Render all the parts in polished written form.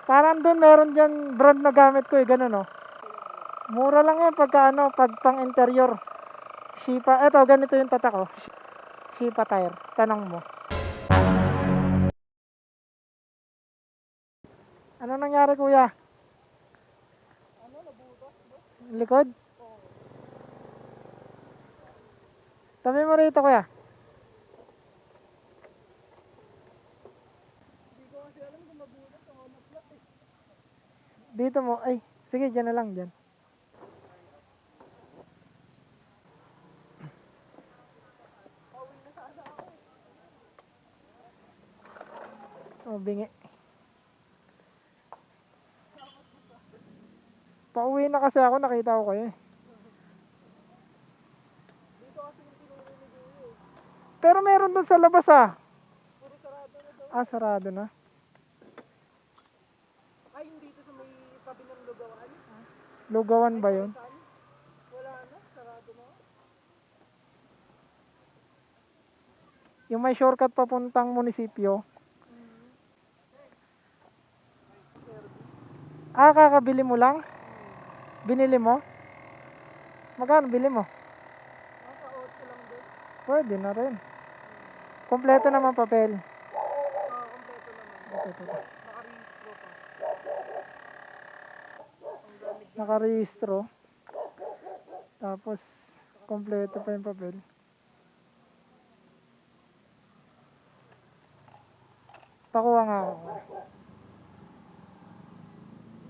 Parang doon meron dyan brand na gamit ko ganun Mura lang yan pagka pag pang interior. Shipa, eto ganito yung tatak ko. Shipa tire, tanong mo. Ano nangyari kuya? Likod? Tabi mo rito kuya. Dito mo, ay, sige dyan na lang dyan. Bingi. Pauwi na kasi ako, nakita ko kayo Pero meron doon sa labas sarado na. Ay, dito sa may tabi ng Lugawan. Lugawan ba yun? Wala na, sarado na. Yung may shortcut papuntang munisipyo. Kakabili mo lang? Binili mo? Magkano bili mo? Nasa 8 lang din. Pwede na rin. Kompleto naman papel. Kompleto naman. Ito. Nakarehistro pa. Nakarehistro. Tapos, kompleto pa yung papel. Pakuha nga ako.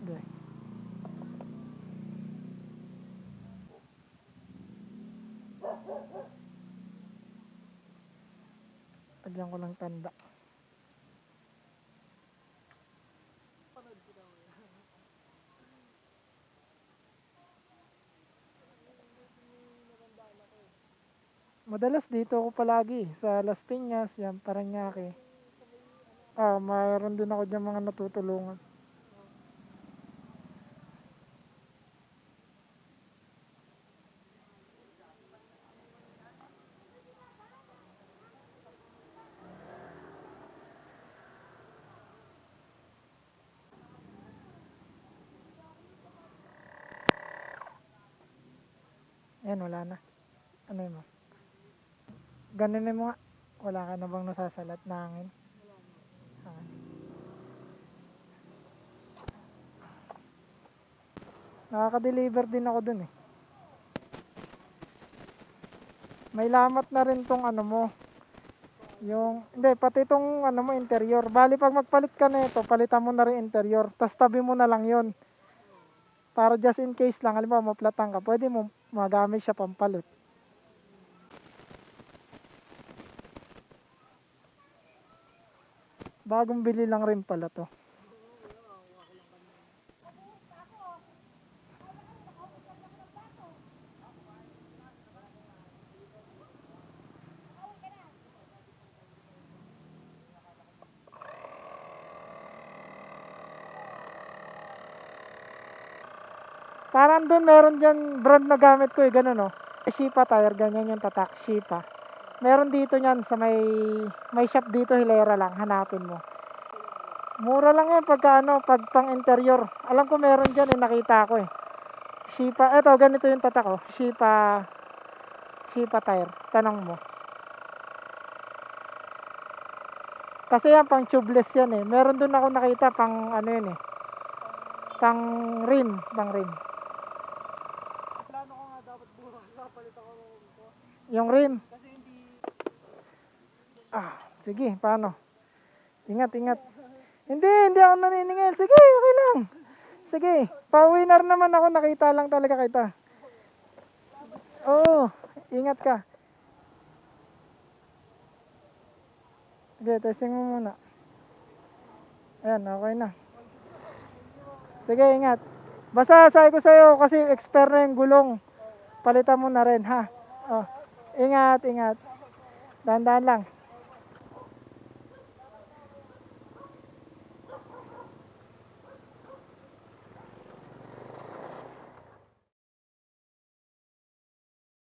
Okay. Lagyan ko lang tanda. Madalas dito ako palagi sa Las Piñas, yan, Parañaque. Mayroon din ako dyan mga natutulungan. Ayan, wala na. Ano yun mo? Ganun mo nga. Wala ka na bang nasasalat na hangin? Nakaka-deliver din ako dun May lamat na rin tong mo. Hindi, pati itong mo interior. Bali pag magpalit ka na ito, palitan mo na rin interior. Tapos tabi mo na lang yon. Para just in case lang, halimbawa maplatan ka, pwede mo magamit siya pampalit. Bagong bili lang rin pala to. Parang doon meron dyan brand na gamit ko ganun Shipa tire, ganyan yung tatak, Shipa. Meron dito niyan sa may shop dito, Hilera lang, hanapin mo. Mura lang yan pagka pag pang interior. Alam ko meron dyan nakita ko Shipa, eto ganito yung tatak ko, Shipa tire, tanong mo. Kasi yan pang tubeless yan Meron doon ako nakita pang yun pang rim. Plano ko nga dapat bukas kapalit ako nito. Yung rim. Kasi hindi... Sige, paano? Ingat. Hindi ako naniningil. Sige, okay lang. Sige, pauwi na rin naman ako, nakita lang talaga kita. Oo, ingat ka. Sige, testing mo muna. Ayan, okay na. Sige, ingat. Basta sabi ko sa'yo kasi expert na yung gulong. Palitan mo na rin, ha? Ingat. Dahan-dahan lang.